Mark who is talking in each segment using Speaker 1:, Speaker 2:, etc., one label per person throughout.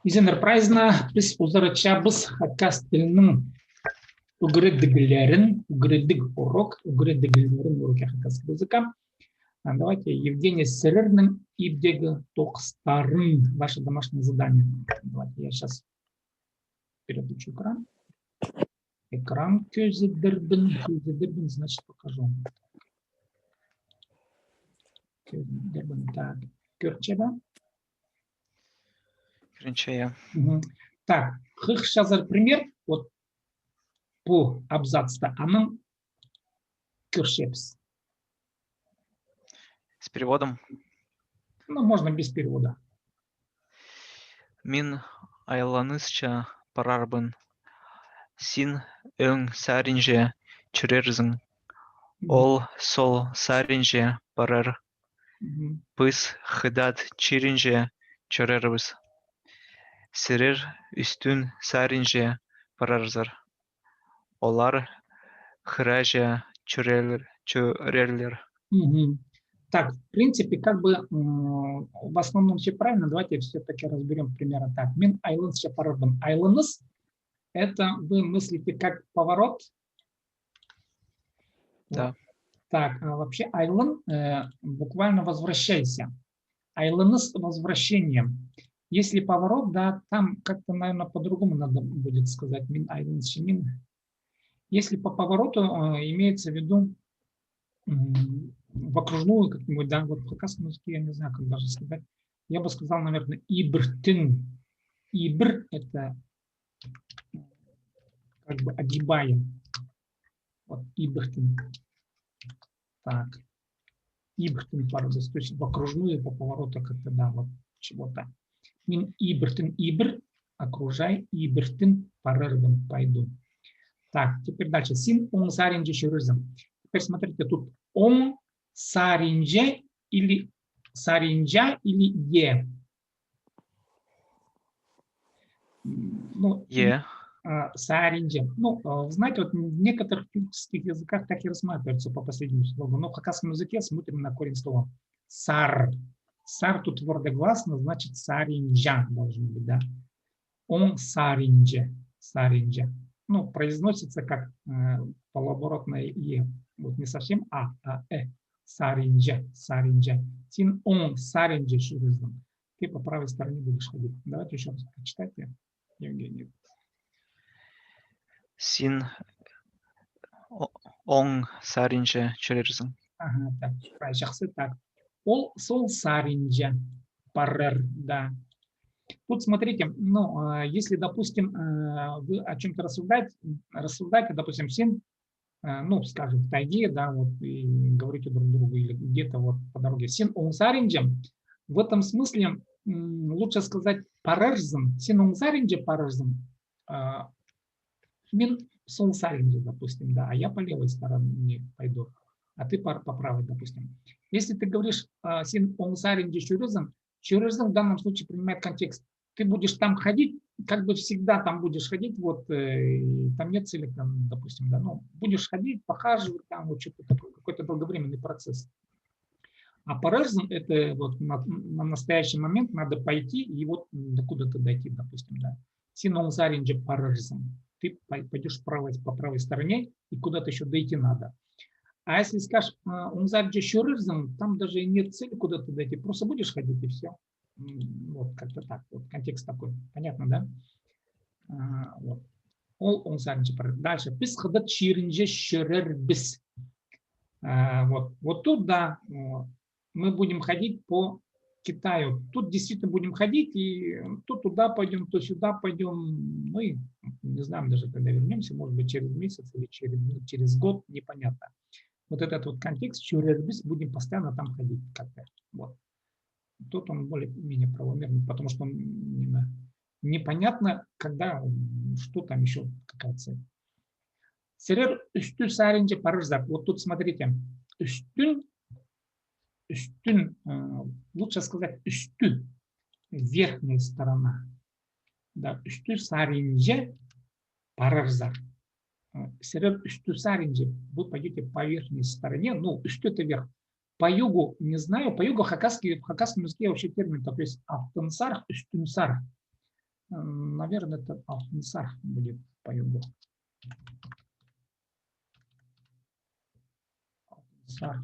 Speaker 1: Изенерпрайзна біз узарачабыз хакастылның угрыдыглерин урок, угрыдыглерин уроки хакастыл языка. Давайте Евгений Серерным ибдегі тоқстарын, ваше домашнее задание. Давайте я сейчас переключу экран. Экран көзедірбін, значит покажу. Көзедірбін, так, көрчеба. Так, сейчас пример, вот по абзацу, а мы кюршепс.
Speaker 2: С переводом?
Speaker 1: Ну, можно без перевода.
Speaker 2: Мин айланысча парарбын. Син өң саринже чүрерзің. Ол сол саринже парар. Пыс хыдат чиринже чүрербіз. Сирер үстін саринже парарзар. Олар хыраже чүрерлер.
Speaker 1: Так, в принципе, как бы в основном все правильно. Давайте все-таки разберем примерно так. Мин айланысча парарбын. Айланыс — это вы мыслите как поворот.
Speaker 2: Да.
Speaker 1: Так, а вообще айлан буквально возвращайся. Айланыс — возвращение. Если поворот, да, там как-то, наверное, по-другому надо будет сказать. Мин айланыс мин. Если по повороту имеется в виду в окружную как-нибудь, да, вот в хакасском языке, я не знаю, как даже сказать. Я бы сказал, наверное, ибртын. Ибр — это как бы огибаем. Вот ибртын. Так. Ибртын парадос, то есть в окружную по повороту как-то, да, вот чего-то. Мин ибртын ибр, окружай, ибртын парырбын, пойду. Так, теперь дальше. Син он саринже шурызм. Теперь смотрите, тут он саринже или саринджа или е. Ну, саринже. Ну, знаете, вот в некоторых тюркских языках так и рассматривается по последнему слогу. Но в хакасском языке смотрим на корень слова. Сар. Сар тут твердогласно, значит саринджа должен быть, да. Он саринже. Саринже. Ну, произносится как полуоборотное е. Вот не совсем а э. Саринже, саринже. Син он саринже шурызм. Ты по правой стороне будешь ходить. Давайте еще раз прочитайте, Евгений.
Speaker 2: Син он саринже чүрерзің.
Speaker 1: Ага, так, жақсы, так. Ол сол саринже парер, да. Тут смотрите, ну, если, допустим, вы о чем-то рассуждаете, допустим, син, ну, скажем, в тайге, да, вот, и говорите друг другу, или где-то вот по дороге, син он саринже, в этом смысле лучше сказать парерзм, син он саринже парерзм, мин сол саринже, допустим, да, а я по левой стороне пойду, а ты по правой, допустим. Если ты говоришь син он саринже чурызм, чурызм в данном случае принимает контекст. Ты будешь там ходить, как бы всегда там будешь ходить, вот там нет цели, там, допустим, да, ну, будешь ходить, похаживать, там вот что-то такое, какой-то долговременный процесс. А парерзм — это вот на настоящий момент надо пойти и вот докуда-то дойти, допустим, да. Син он саринже парерзм. Ты пойдешь по правой стороне и куда-то еще дойти надо. А если скажешь он саринже чурызм, там даже нет цели куда-то дойти, просто будешь ходить и все. Вот как-то так, вот контекст такой, понятно, да? Вот. Он саринже парер. Дальше. Біз хыдат чиринже шүрер біз. Вот тут, да, мы будем ходить по Китаю. Тут действительно будем ходить, и то туда пойдем, то сюда пойдем. Мы не знаем даже, когда вернемся, может быть, через месяц или через год, непонятно. Вот этот вот контекст, чурербис, будем постоянно там ходить как-то. Вот. Тут он более-менее правомерный, потому что непонятно, когда, что там еще, какая цель. Серер үстү саринже парырзак. Вот тут смотрите, үстүн, лучше сказать үстү, верхняя сторона. Да, үстү саринже парырзак. Серер үстү саринже, вы пойдете по верхней стороне, ну, үстү это верх. По югу, не знаю, по югу в хакасском языке вообще термин такой есть, автонсар, үстүнсар. Наверное, это алтынсар будет по югу. Алтынсар.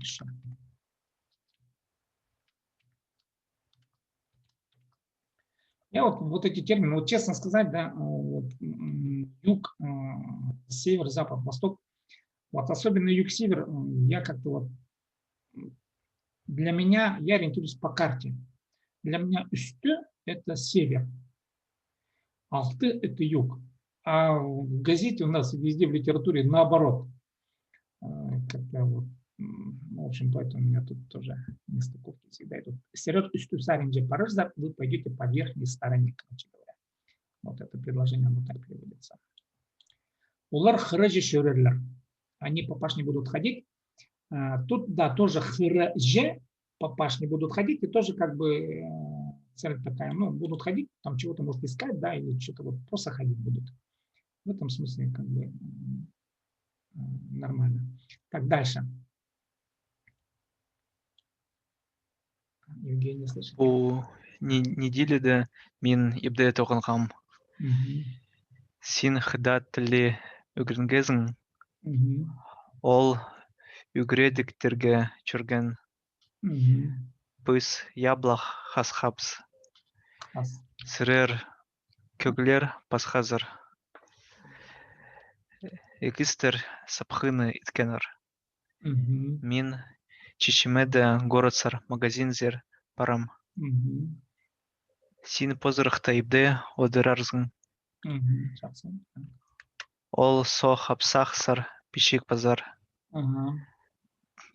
Speaker 1: Я вот эти термины, вот честно сказать, да, вот, юг, север, запад, восток, вот особенно юг-север, я как-то вот, для меня, я ориентируюсь по карте. Для меня üstü это север, алты это юг. А в газете у нас везде в литературе наоборот. Как-то вот, в общем, поэтому у меня тут тоже нестыковки всегда идут. Серед üstü саринже парыжзар, вы пойдете по верхней стороне, короче говоря. Вот это предложение, оно так переводится. Улар хырыжи шөрерлер. Они по пашне будут ходить. Тут, да, тоже хырыжи по пашне будут ходить. И тоже как бы цель такая, ну, будут ходить, там чего-то может искать, да, или что-то вот просто ходить будут. В этом смысле как бы нормально. Так, дальше. Евгений, слышите?
Speaker 2: Бу неделеде мин ибде тоғынғам. Син хыдат тілі үгінгезің, ол үгредіктерге чүрген пыс яблах хасхапс. Сірер көглер пасхазыр. Егістер сапхыны иткенер. Мин чичимеде городсар магазинзер парам. Син позырықта ибде одырарзың. Ол со хапсахсар пишик пазар.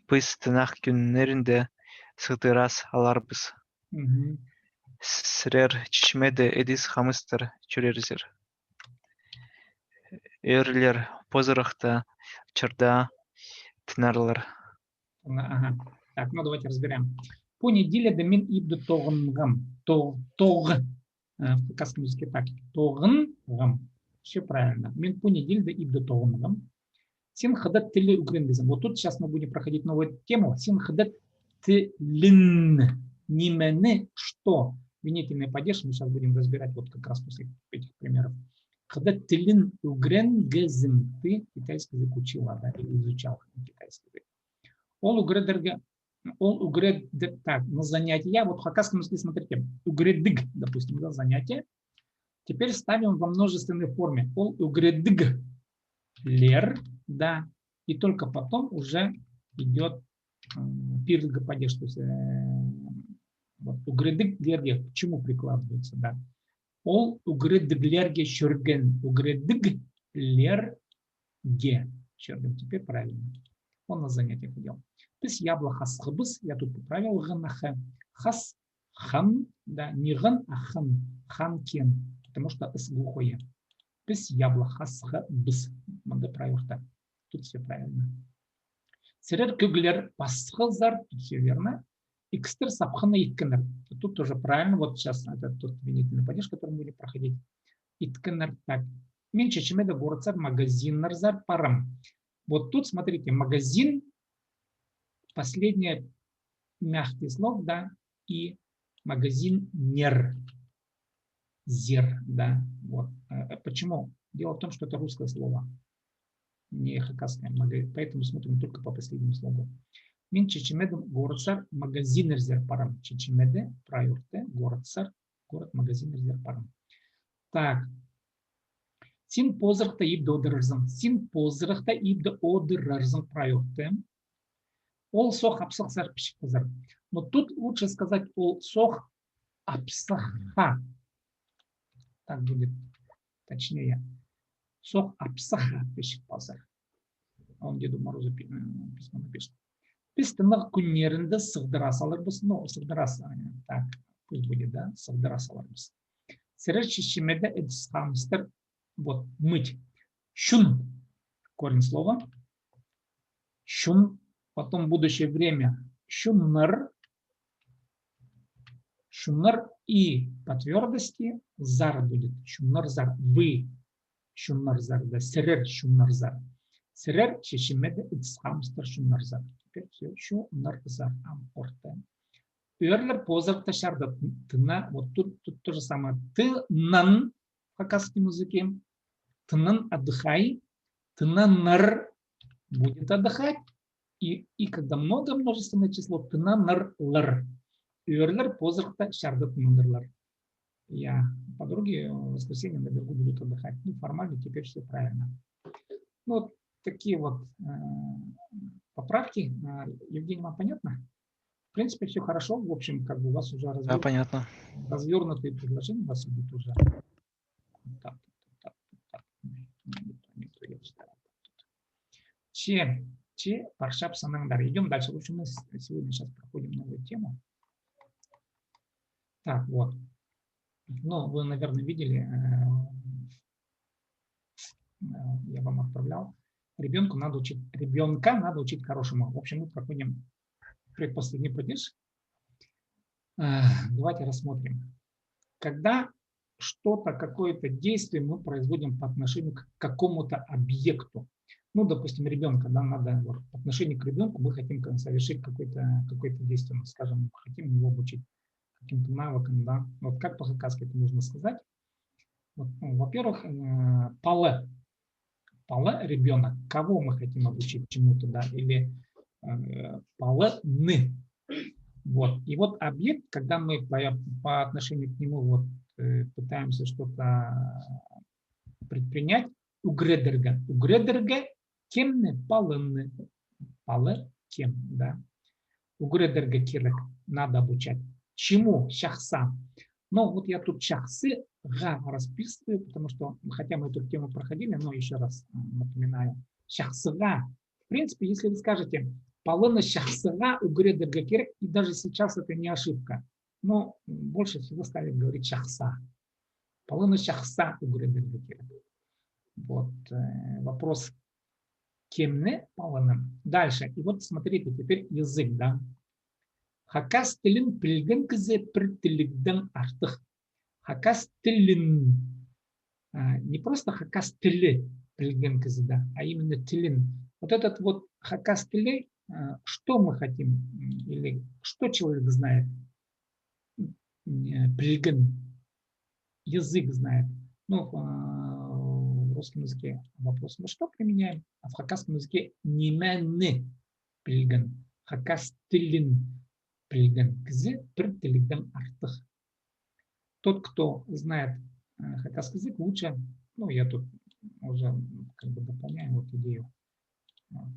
Speaker 2: Пыс тынақ күннерінде сығдырас аларбыз. Сірер чичимеде эдис хамыстыр чүрерзер. Өрлер позырықта чырда тынарлар.
Speaker 1: Ага. Так, ну давайте разберем. По неделе до мин ибду тоғынгам. Тог. В хакасском языке так. Тоғынгам. Все правильно. Мин по неделе до ибду тоғынгам. Син хадат тили угрендизм. Вот тут сейчас мы будем проходить новую тему. Син хадат тилин. Нимены что? Винительный падеж мы сейчас будем разбирать вот как раз после этих примеров. Хадат тилин угренгезм. Ты китайский язык учила, да, или изучал китайский язык. Ол угреддер, так, на занятия, вот в хакасском языке, смотрите, угреддыг, допустим, да, занятие. Теперь ставим во множественной форме. Ол угреддыг лер, да, и только потом уже идет пирлга падеж, то есть вот, угреддыг лерге, к чему прикладывается, да. Ол угреддыг лерге шурген, угреддыг лерге шурген, теперь правильно. Он на занятиях ходил. То есть ябло хасхыбыс, я тут поправил ганахэ. Хас хан, да, не ган, а хан. Хан кен, потому что с глухое. То есть ябло хасхыбыс. Надо правил так. Тут все правильно. Серер кюглер пасхазар, тут все верно. Икстер сапхана иткенер. Тут тоже правильно. Вот сейчас это тот винительный падеж, который мы будем проходить. Иткенер, так. Меньше чем это город магазин нарзар парам. Вот тут, смотрите, магазин, последнее мягкий слог, да, и магазин нер, зер, да, вот. Почему? Дело в том, что это русское слово, не хакасское, поэтому смотрим только по последнему слогу. Мин чечимеде город-сар, магазин зер парам. Чечимеде, праюрте, город-сар, город, магазин зер парам. Так. Син позырықта ибді одырырзың. Син позырықта ибді одырырзың праюрте. Ол сох апсық сар пішік пазар. Но тут лучше сказать ол сох апсаха. Так будет точнее. Сох апсаха пішік пазар. Он Деду Морозу письмо напишет. Пістінық күннерінде сығдырас аларбыз. Ну, сығдырас. Так, пусть будет, да, сығдырас аларбыз. Сірер чешімеде эдіс хамстер. Вот, мыть. Щун. Корень слова. Щун. Потом будущее время. Щуннер. Щуннер. И по твердости зар будет. Щуннер зар. Вы. Щуннер зар. Да, серер щуннер зар. Серер чешимеде ицхамстер щуннер зар. Теперь все. Щуннер зар. Ампорте. Перлер позор ташарда. Тына. Вот тут то же самое. Ты нан. в хакасском языке. Тнан отдыхай, тнанар будет отдыхать. И когда много множественное число, тнанарлар. Юрлер позрахта шардат нандерлар. Я подруги в воскресенье на берегу будут отдыхать. Ну, формально теперь все правильно. Ну, вот такие вот поправки. Евгений, вам понятно? В принципе, все хорошо. В общем, как бы у вас уже
Speaker 2: Да, понятно.
Speaker 1: развернутые предложения у вас идут уже. Так. Че паршап санандар. Идем дальше. В общем, мы сегодня сейчас проходим новую тему. Так, вот. Ну, вы, наверное, видели, я вам отправлял. Ребенка надо учить хорошему. В общем, мы проходим предпоследний падеж. Давайте рассмотрим. Когда что-то, какое-то действие мы производим по отношению к какому-то объекту. Ну, допустим, ребенка, да, надо вот, по отношению к ребенку мы хотим совершить какое-то действие, ну, скажем, хотим его обучить каким-то навыкам, да. Вот как по-хакасски это нужно сказать? Вот, ну, во-первых, пале ребенок, кого мы хотим обучить чему-то, да, или пале-ны. Вот. И вот объект, когда мы по отношению к нему вот, пытаемся что-то предпринять, угредерга. Угредерга кемне палынны. Палы кем, да. Угредерга кирек. Надо обучать. Чему? Шахса. Но вот я тут шахсы га расписываю, потому что, хотя мы эту тему проходили, но еще раз напоминаю. Шахсыга. В принципе, если вы скажете палына шахсыга угредерга кирек, и даже сейчас это не ошибка. Но больше всего ставят говорить шахса. Палына шахса угредерга кирек. Вот вопрос кемне паланым. Дальше. И вот смотрите, теперь язык, да. Хакас тилин пилген кзе притилигдан артых. Хакас тилин. Не просто хакас тили пилген кзе, да, а именно тилин. Вот этот вот хакас тили, что мы хотим, или что человек знает? Пилген. Язык знает. Ну, в русском языке вопрос мы что применяем, а в хакасском языке неменны пилген. Хакас тилин пилген кзе притилигдан артых. Тот, кто знает хакасский язык, лучше, ну, я тут уже как бы дополняю вот идею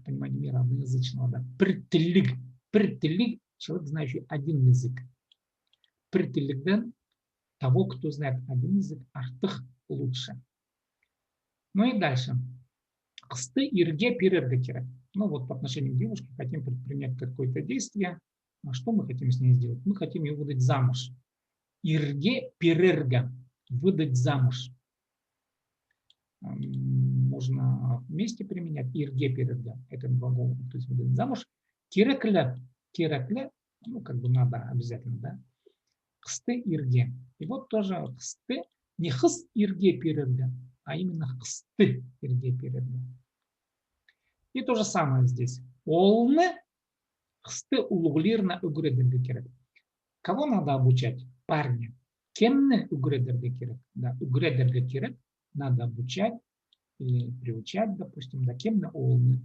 Speaker 1: понимания мира одноязычного, да. Притилиг. Притилиг – человек, знающий один язык. Притилигдан – того, кто знает один язык, артых лучше. Ну и дальше. Ксты ирге пирергатира. Ну вот по отношению к девушке хотим предпринять какое-то действие. А что мы хотим с ней сделать? Мы хотим ее выдать замуж. Ирге пирерга. Выдать замуж. Можно вместе применять. Ирге пирерга. Это глагол, то есть выдать замуж. Кирекля. Кирекля. Ну как бы надо обязательно, да. Ксты ирге. И вот тоже ксты. Не хс ирге пирерга, а именно хсты ирге пирерга. И то же самое здесь. Олны хсты улуглирна угредерге керек. Кого надо обучать? Парня. Кемне угредерге керек. Да, угредерге керек надо обучать или приучать, допустим, да, кемне олны.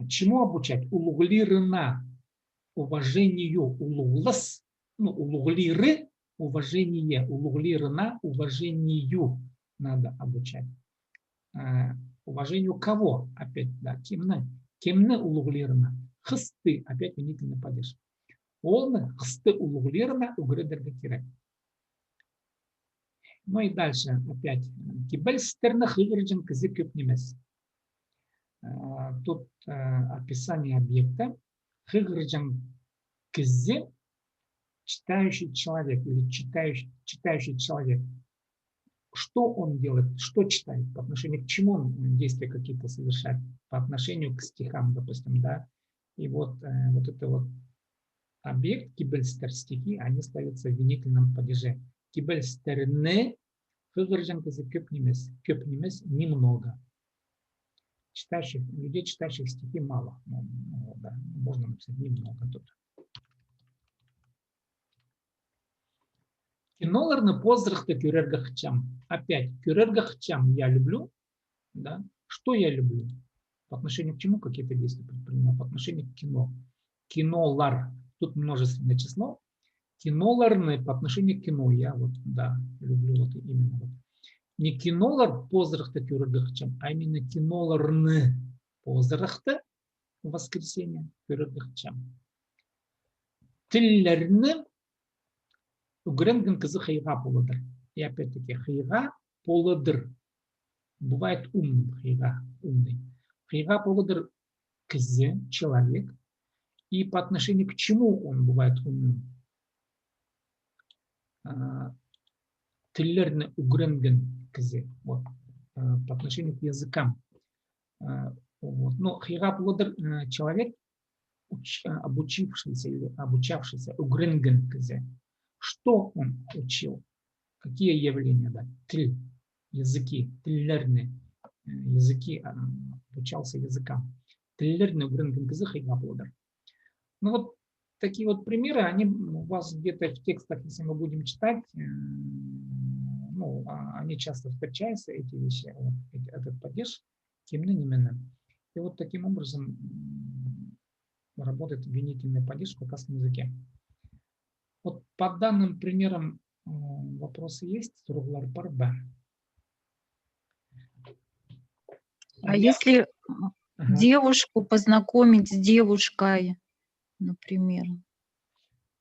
Speaker 1: Чему обучать? Улуглирна уважению, улуглас, ну, улуглиры уважение, улуглирна уважению надо обучать. Уважению кого? Опять, да, кемне. Кемне улуглирна. Хысты, опять винительный падеж. Олны хысты улуглирна угредерге керек. Ну и дальше опять. Кибель стерна хыгырджин кызы көпнемес. Тут описание объекта. Хыгырджин кызы читающий человек или читающий человек. Что он делает, что читает, по отношению к чему он действия какие-то совершает, по отношению к стихам, допустим, да. И вот это вот объект, кибельстер, стихи, они ставятся в винительном падеже. Кибельстерны, хыгырджан кызы көпнемес, немного. Людей, читающих стихи, мало. Ну, да, можно написать немного тут. Киноларны позрахты кюрергахчам. Опять, кюрергахчам я люблю. Да? Что я люблю? По отношению к чему какие-то действия предпринимаю? По отношению к кино. Кинолар. Тут множественное число. Киноларны по отношению к кино. Я вот, да, люблю вот именно вот. Не кинолар позрахты кюрергахчам, а именно киноларны позрахты в воскресенье кюрергахчам. Тиллерны угренген кызы хайга поладыр. И опять-таки хайга поладыр. Бывает умным хайга, умный. Хайга поладыр кызы, человек. И по отношению к чему он бывает умным? Тиллерны угренген кызы. Вот. По отношению к языкам. Вот. Но хайга поладыр человек, обучившийся или обучавшийся угренген кызы. Что он учил? Какие явления? Да? Три языки, тиллерны языки, обучался языкам. Тиллерны угренген кызы хайга поладыр. Ну вот такие вот примеры, они у вас где-то в текстах, если мы будем читать, ну, они часто встречаются, эти вещи, вот, этот падеж, кимны-нимены. И вот таким образом работает обвинительный падеж в кавказском языке. Вот по данным примерам вопросы есть? Суруглар парба.
Speaker 3: А если девушку познакомить с девушкой, например?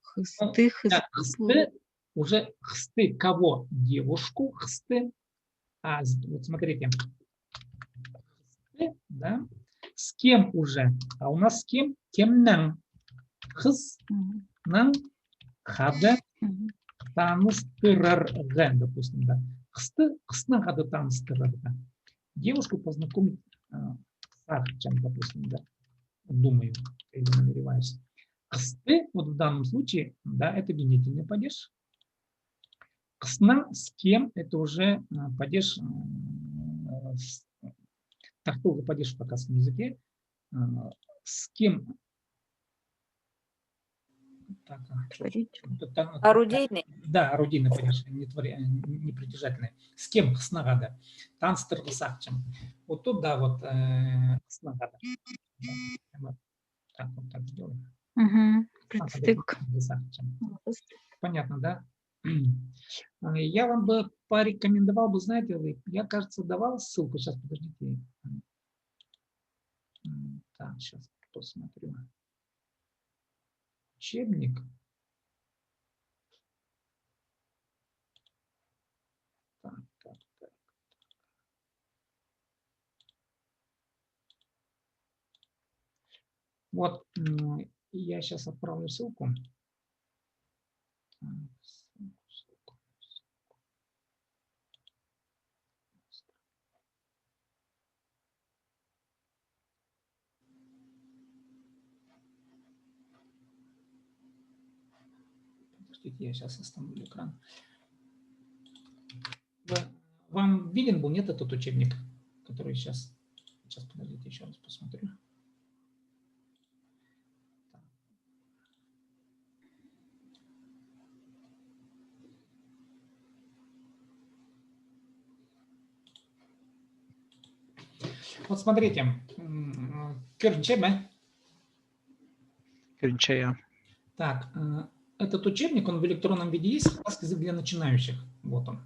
Speaker 3: Хысты,
Speaker 1: Хысты, уже хысты кого? Девушку хысты. Вот смотрите. Хысты, да? С кем уже? А у нас с кем? Кемнан. Хыс, нан, хада, таныстырарган, допустим, да. Хысты, хысна хада таныстырарган. Девушку познакомить с Ахчем, допустим, да. Думаю, или намереваюсь. Хысты, вот в данном случае, да, это винительный падеж. Хсна, с кем, это уже падеж, тахтовый падеж в кавказском языке. С кем? Так,
Speaker 4: орудийный.
Speaker 1: Да, орудийный падеж, не притяжательный. С кем хснагада? Танстер с Ахчем. Вот тут, да, вот хснагада. Так, вот так сделаем.
Speaker 3: Предстык.
Speaker 1: Понятно, да? Я вам бы порекомендовал бы, знаете, я, кажется, давал ссылку. Сейчас, подождите. Так, сейчас посмотрю. Учебник. Так. Вот, я сейчас отправлю ссылку. Подождите, я сейчас остановлю экран. Вам виден был, нет, этот учебник, который сейчас... Сейчас, подождите, еще раз посмотрю. Вот смотрите, Кёрнчебе.
Speaker 2: Кюрнчея.
Speaker 1: Так, этот учебник, он в электронном виде есть, язык для начинающих. Вот он.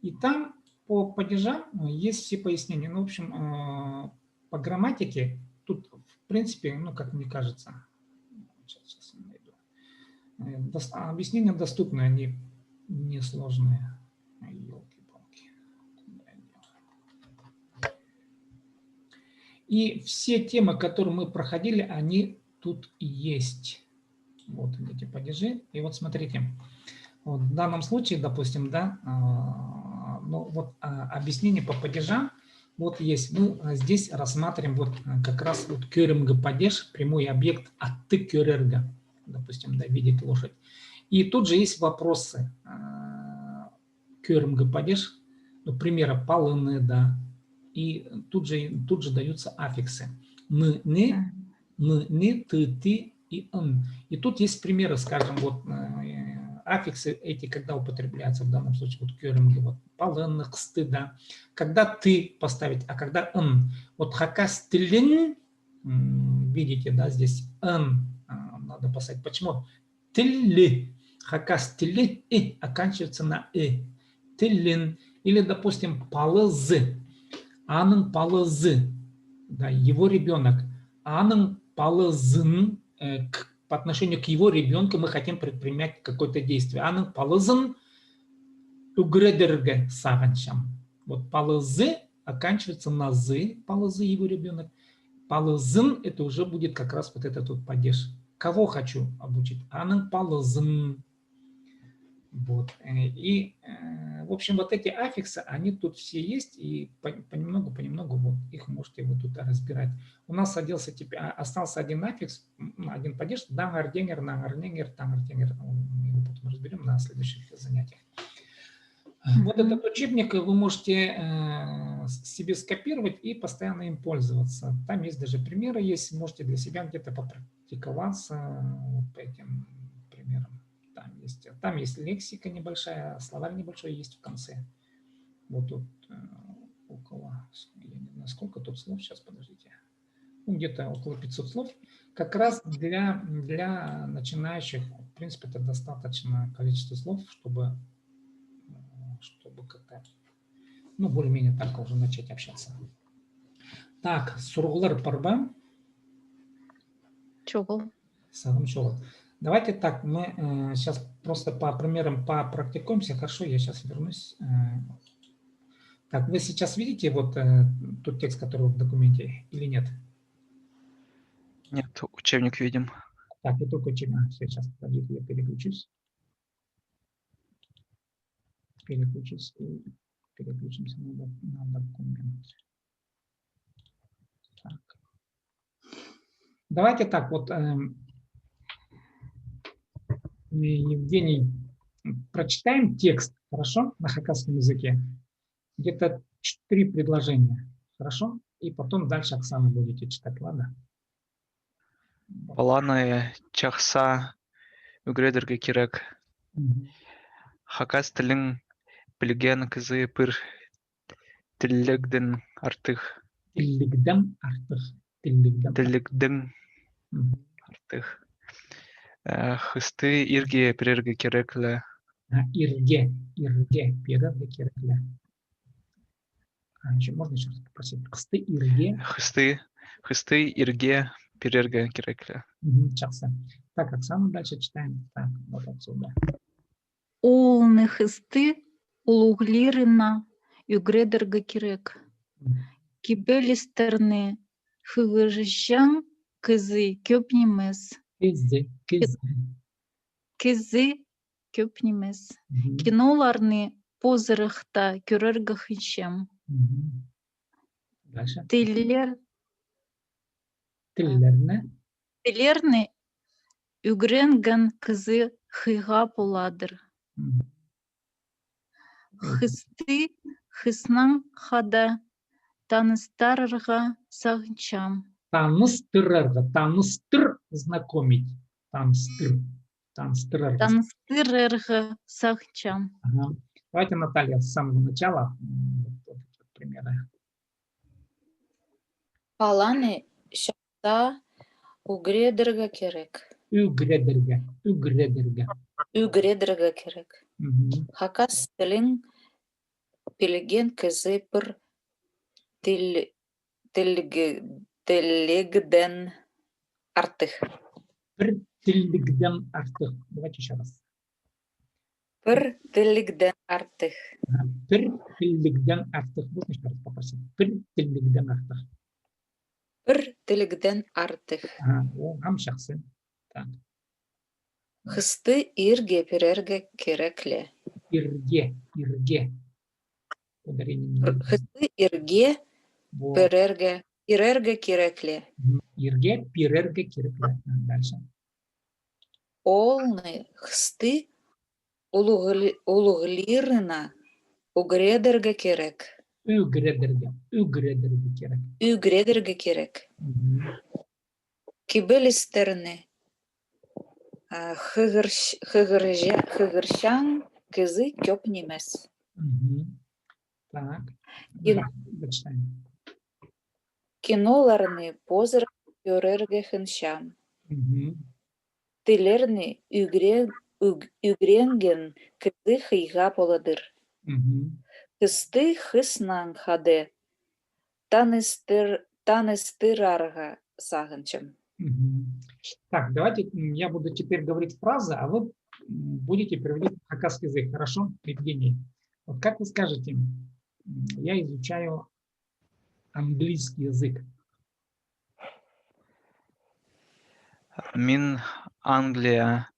Speaker 1: И там по падежам есть все пояснения. Ну, в общем, по грамматике тут, в принципе, ну, как мне кажется, сейчас я найду. Объяснения доступны, они несложные. Ёлки-палки. И все темы, которые мы проходили, они тут есть. Вот эти падежи. И вот смотрите, вот в данном случае, допустим, да, ну вот объяснение по падежам, вот есть. Мы здесь рассматриваем вот как раз вот кёринга падеж, прямой объект от ты кёрерга, допустим, да, видеть лошадь. И тут же есть вопросы кёринга падеж, ну, примеры полны, да, и тут же даются аффиксы. Не, ты, и он. И тут есть примеры, скажем, вот аффиксы эти, когда употребляются в данном случае, вот кёринги, вот палынных, стыда, когда ты поставить, а когда он. Вот хакастылин, видите, да, здесь он надо поставить. Почему? Тилли, хакастыли, и оканчивается на и. Тиллин, или, допустим, палызы, анын палызы, да, его ребенок, анын палызын, по отношению к его ребенку мы хотим предпринять какое-то действие. Анын палызын угредерге саганчам. Вот палызы оканчивается на зы, палызы его ребенок. Палызын это уже будет как раз вот этот вот падеж. Кого хочу обучить? Анын палызын. Вот. И, в общем, вот эти аффиксы, они тут все есть, и понемногу вот их можете вы тут разбирать. У нас остался один аффикс, один падеж, дангарденгер, нангарденгер, тангарденгер. Мы его потом разберем на следующих занятиях. Вот этот учебник вы можете себе скопировать и постоянно им пользоваться. Там есть даже примеры, есть, можете для себя где-то попрактиковаться вот по этим примерам. Там есть лексика небольшая, словарь небольшой есть в конце. Вот тут около, я не знаю, сколько тут слов, сейчас, подождите. Ну, где-то около 500 слов. Как раз для начинающих, в принципе, это достаточно количество слов, чтобы как-то, ну, более-менее так уже начать общаться. Так, сургулар парба.
Speaker 3: Чого?
Speaker 1: Сагам чого. Давайте так, мы сейчас просто по примерам попрактикуемся. Хорошо, я сейчас вернусь. Так, вы сейчас видите вот тот текст, который в документе, или нет?
Speaker 2: Нет, учебник видим.
Speaker 1: Так, я только учебник. Сейчас, подождите, я переключусь. Переключимся на документ. Так. Давайте так, вот, Евгений, прочитаем текст, хорошо, на хакасском языке. Где-то 4 предложения, хорошо? И потом дальше Оксана будете читать, ладно?
Speaker 2: Баланы чахса үгредерге керек. Хакас тілін білген кізі пір тілігдің артық.
Speaker 1: Тиллигден артық.
Speaker 2: Тілігдің артық. Хысты ирге перерге кереклі.
Speaker 1: Ирге перерге кереклі. Еще можно еще раз попросить? Хысты ирге.
Speaker 2: Хысты ирге перерге кереклі.
Speaker 1: Жақсы. Так, Оксана, дальше читаем. Так, вот отсюда.
Speaker 3: Олны хысты улуглирына үгредерге керек. Кибелистерны хыгыжжан кызы көпнемес. Кызы көпнемес. Киноларны позырықта көрерге хичем.
Speaker 1: Дальше.
Speaker 3: Тилерны үгренген кызы хыга буладыр. Хысты хыснан хада таныстарырға сағынчам.
Speaker 1: Таныстыр знакомить. Таныстырырға.
Speaker 3: Таныстырырға сағынчам.
Speaker 1: Ага. Давайте, Наталья, с самого начала. Вот примеры.
Speaker 4: Баланы шақта угредерге керек.
Speaker 1: Үгредерге.
Speaker 4: Үгредерге керек. Хакас тілін білген кізі бір тілігден артық.
Speaker 1: Бір тілігден артық. Давайте еще раз.
Speaker 4: Бір тілігден артық.
Speaker 1: Бір тілігден артық. Можно еще раз попросить? Бір тілігден артық.
Speaker 4: Бір тілігден артық.
Speaker 1: Ам жақсы. Так.
Speaker 4: Хысты ирге перерге керекле.
Speaker 1: Ирге.
Speaker 4: Хысты ирге перерге керекле.
Speaker 1: Ирге перерге керекле. Дальше.
Speaker 4: Олны хысты улуглирына угредерге керек.
Speaker 1: Үгредерге керек.
Speaker 4: Кибелистерны Хыгыршан кызы көп немес.
Speaker 1: Мгм. Так.
Speaker 4: Ин-
Speaker 1: Да, дочитаем.
Speaker 4: Киноларны позыр көрерге хыншам.
Speaker 1: Мгм.
Speaker 4: Тилерни үгренген кызы хыйга поладыр.
Speaker 1: Мгм.
Speaker 4: Кысты хыснан хаде. Таныстырарга сагынчым.
Speaker 1: Мгм. Так, давайте я буду теперь говорить фразы, а вы будете переводить на хакасский язык. Хорошо, Евгений? Вот как вы скажете, я изучаю английский язык.
Speaker 2: Мин Англия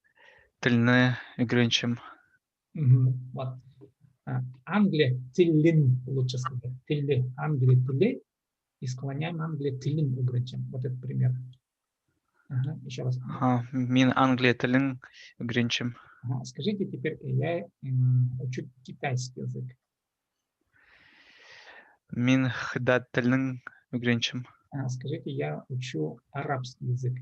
Speaker 2: тіліне үйреншім.
Speaker 1: Мгм. Вот. Англия тилин, лучше сказать. Тилли. Англия тилли. И склоняем Англия тилин угрычем. Вот этот пример. Ага, еще раз.
Speaker 2: Мин Англия тілін үйреншім.
Speaker 1: Ага, скажите теперь, я учу китайский язык.
Speaker 2: Мин хыда тілін үйреншім.
Speaker 1: Скажите, я учу арабский язык.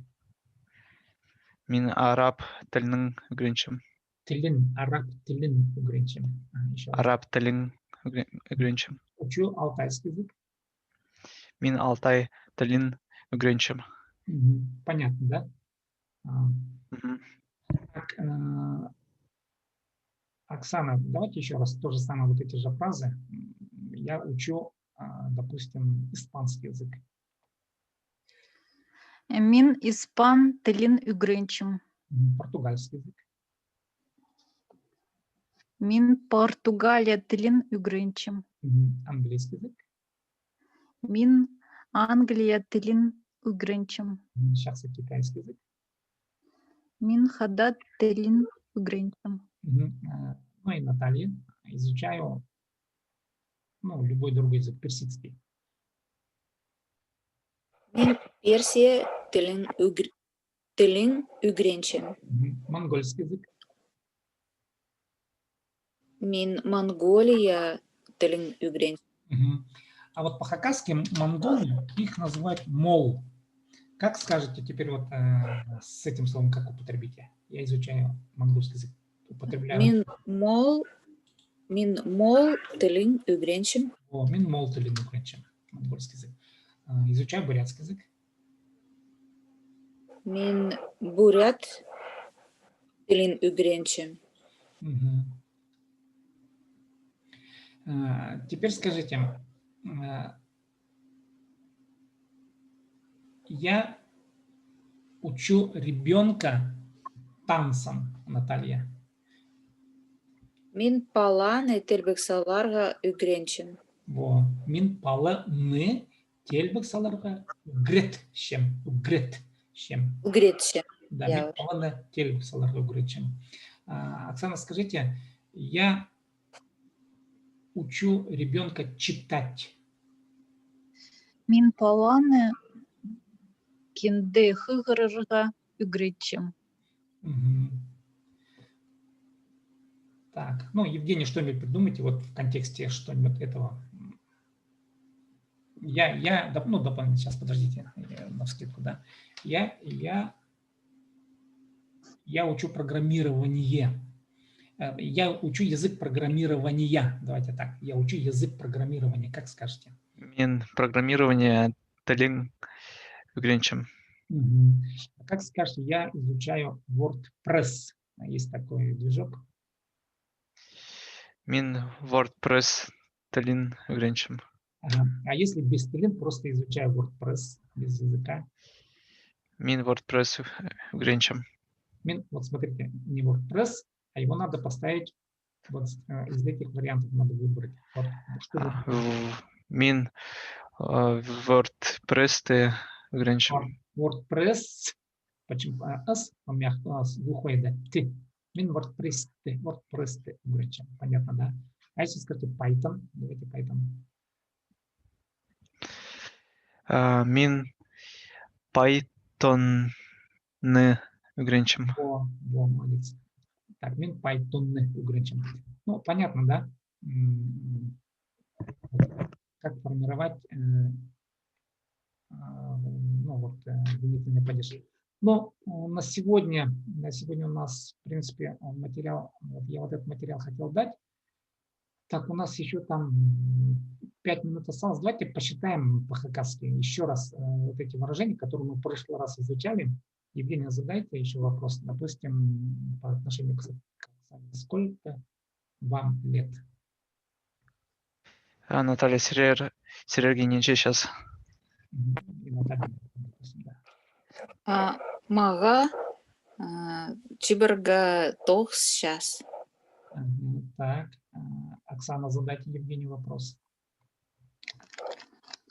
Speaker 2: Мин араб тілін үйреншім.
Speaker 1: Тилин, араб тилин угрычем. Еще раз.
Speaker 2: Араб тілін үйреншім.
Speaker 1: Учу алтайский язык.
Speaker 2: Мин алтай тілін үйреншім.
Speaker 1: Мгм. Понятно, да?
Speaker 2: Мгм.
Speaker 1: Так, Оксана, давайте еще раз то же самое, вот эти же фразы. Я учу, допустим, испанский язык.
Speaker 3: Мин испан тілін үйренчім.
Speaker 1: Португальский язык.
Speaker 3: Мин Португалия тілін үйренчім.
Speaker 1: Английский язык.
Speaker 3: Мин Англия тілін үйренчім.
Speaker 1: Сейчас и китайский язык.
Speaker 3: Мин хада тілін үйренчім.
Speaker 1: Ну и Наталья. Изучаю любой другой язык, персидский.
Speaker 4: Мен Персия тілін үгренчем.
Speaker 1: Монгольский язык.
Speaker 4: Мен Монголия тілін үгренчем.
Speaker 1: А вот по-хакасски монголы, их называют мол. Как скажете теперь вот с этим словом, как употребите? Я изучаю монгольский язык. Употребляю.
Speaker 4: Мен мол тілін үгренчем.
Speaker 1: Мин мол или монгольский язык. Изучаю бурятский язык.
Speaker 4: Мен бурят тілін үгренчем.
Speaker 1: Теперь скажите, я учу ребенка танцам, Наталья.
Speaker 4: Мен паланы телбексаларға үгренчем.
Speaker 1: Мин паланы телбексаларға үгретшем.
Speaker 4: Үгретшем.
Speaker 1: Да, мин паланы телбексаларға үгретшем. Оксана, скажите, я учу ребенка читать.
Speaker 3: Мин паланы кенде хыгырырға үйренчім.
Speaker 1: Так, Евгений, что-нибудь придумайте вот в контексте что-нибудь этого. Дополнительно, сейчас, подождите, навскидку, да. Я учу программирование. Я учу язык программирования. Давайте так. Я учу язык программирования. Как скажете?
Speaker 2: Мин программирование тілін үйреншім.
Speaker 1: Как скажете, я изучаю WordPress. Есть такой движок.
Speaker 2: Мин WordPress тілін үйреншім.
Speaker 1: А если без тилин, просто изучаю WordPress без языка.
Speaker 2: Мин WordPress үйреншім.
Speaker 1: Вот смотрите, не WordPress, а его надо поставить вот из этих вариантов надо выбрать. Вот,
Speaker 2: Мин WordPress үйреншім.
Speaker 1: WordPress, почему S, он мягко, глухой, да, T. Мин WordPress үйреншім. Понятно, да? А если скажете Python, давайте Python.
Speaker 2: Мин Python үйреншім.
Speaker 1: Молодец. Так, мин Python үйреншім. Понятно, да? Как формировать длительный падеж. Но на сегодня у нас, в принципе, материал, вот я вот этот материал хотел дать. Так, у нас еще там 5 минут осталось. Давайте посчитаем по-хакасски еще раз вот эти выражения, которые мы в прошлый раз изучали. Евгения, задайте еще вопрос. Допустим, по отношению к Оксане. Сколько вам лет?
Speaker 2: Наталья Сергеевич сейчас.
Speaker 1: И Наталья, допустим, да.
Speaker 4: Мага чиберга сейчас.
Speaker 1: Так, Оксана, задайте Евгению вопрос.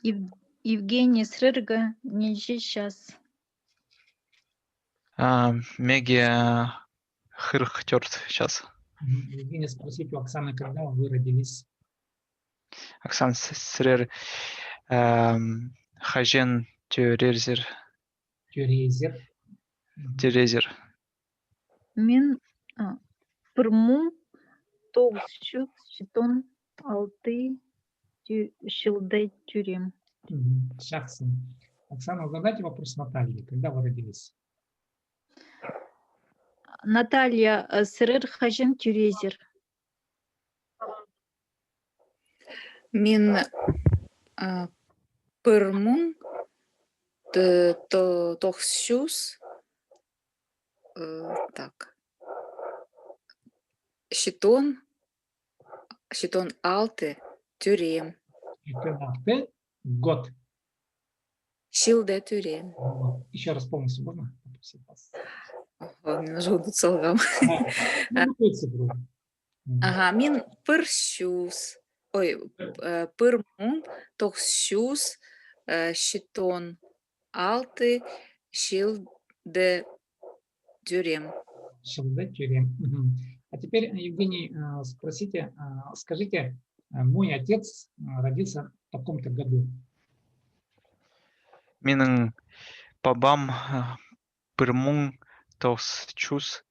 Speaker 3: Евгений Срырга не сейчас.
Speaker 2: Меги Хырхтерт сейчас.
Speaker 1: Евгения, спросите у Оксаны, когда вы родились?
Speaker 2: Оксан Срер Хажен Тюрезер.
Speaker 1: Тюрезер.
Speaker 2: Тюрезер.
Speaker 3: Мен пырму тоғыз щитон алты шылдай тюрем.
Speaker 1: Шахсын. Оксана, задайте вопрос Наталье. Когда вы родились?
Speaker 3: Наталья Срыр хажен тюрезер.
Speaker 4: Мин пырмун тохсюс. Так. Щитон алты тюрем.
Speaker 1: Это год.
Speaker 4: Шилде тюрем.
Speaker 1: Еще раз полностью можно попросить вас?
Speaker 4: Немножко тут солгам.
Speaker 1: Какую цифру?
Speaker 4: Ага, мин пырсюс. Ой, пырмун тохсюс щитон алты шилде тюрем.
Speaker 1: Шилде тюрем. А теперь, Евгений, спросите, скажите, мой отец родился в таком-то году.
Speaker 2: Миның бабам пырмун тос чус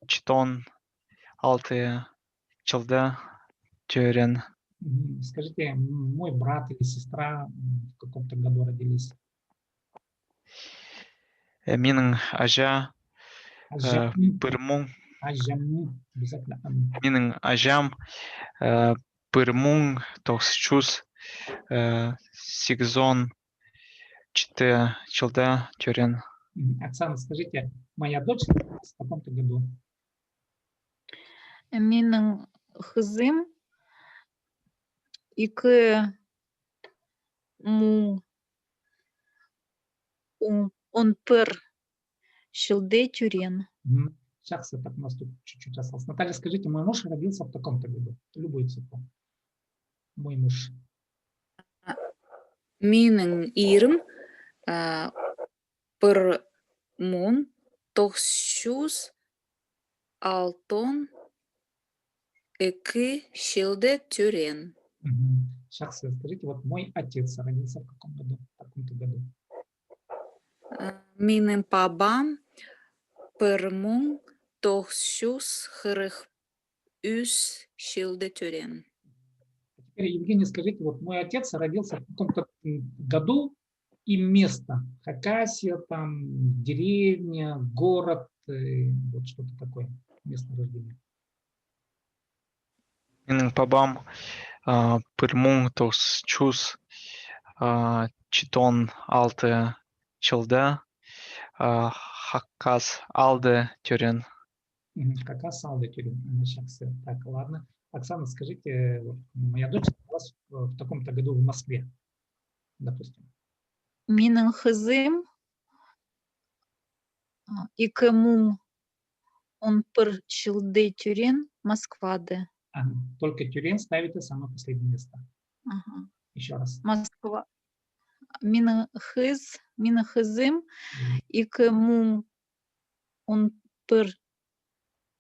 Speaker 2: читон алты чылда тюрен.
Speaker 1: Скажите, мой брат или сестра в каком-то году родились?
Speaker 2: Миның ажа
Speaker 1: Ажам,
Speaker 2: пырмун.
Speaker 1: обязательно.
Speaker 2: Миның ажам пырмун тос чус сигзон чите чылда тюрен.
Speaker 1: Оксана, скажите, моя дочь родилась в каком-то году?
Speaker 3: Менің қызым екі му он пыр шылде тюрен.
Speaker 1: Сейчас так у нас тут чуть-чуть осталось. Наталья, скажите, мой муж родился в таком-то году. Любую цифру. Мой муж.
Speaker 4: Миның ирым пырмун тохсюс алтон эки шилде тюрен.
Speaker 1: Сейчас скажите, вот мой отец родился в каком году? В таком-то году.
Speaker 4: Миның пабам пырмун тохсюс хырых үс шилде тюрен.
Speaker 1: Теперь, Евгений, скажите, вот мой отец родился в каком-то году и место. Хакасия, там, деревня, город, вот что-то такое, место рождения.
Speaker 2: Миның бабам пырмун тос чус читон алты чылда хаккас алды тюрен.
Speaker 1: Какая салда тюрем? Сейчас, так, ладно. Оксана, скажите, вот, моя дочь родилась в таком-то году в Москве, допустим.
Speaker 3: Менің қызым екі му он пыр шылде тюрен Москвады.
Speaker 1: Ага. Только тюрем ставите самое последнее место.
Speaker 3: Ага.
Speaker 1: Еще раз.
Speaker 3: Москва. Менің қызым екі му он пыр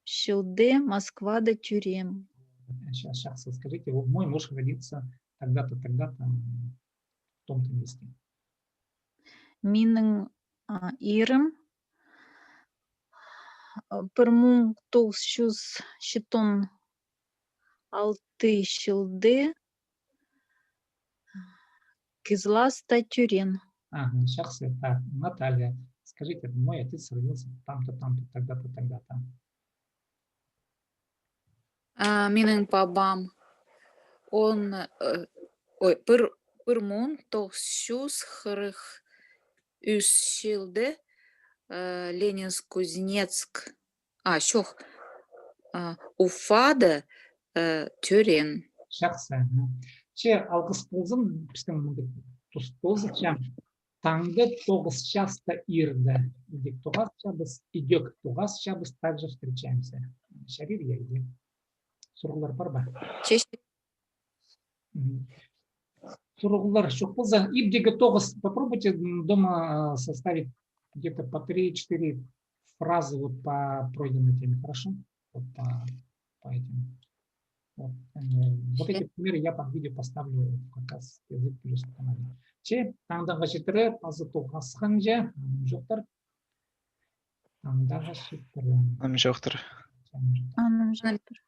Speaker 3: шылде Москвада тюрем.
Speaker 1: Сейчас скажите, мой муж родится тогда-то, тогда-то в том-то месте.
Speaker 3: Менің ирім бір мың тоғыз жүз жетпіс алты жылды Кызыласта тюрен.
Speaker 1: Ага, жақсы. Так, Наталья, скажите, мой отец родился там-то, там-то, тогда-то, тогда-то.
Speaker 4: Менің бабам, он, бір мың тоғыз жүз қырық үш жылды Ленинск Кузнецк, жоқ, Уфада Тюрен.
Speaker 1: Жақсы. Ага. Че алғыс болсын, біздің тұстозыча таңды 9 часта ирді. Идек 9 час, идек 9 час, также встречаемся. Шарир я иди. Сұрғылар бар ба? Сұрғылар жоқ болса, ибдегі 9 попробуйте дома составить где-то по 3-4 фразы вот по пройденной теме, хорошо? Вот по этим. Вот эти примеры я под видео поставлю как раз язык плюс канале. Че, таңдағы жетірі, тазы тоғасы қанжа, жоқтар. Таңдағы жетірі.
Speaker 2: Нам жоқтыр.
Speaker 3: Анам жоқтыр.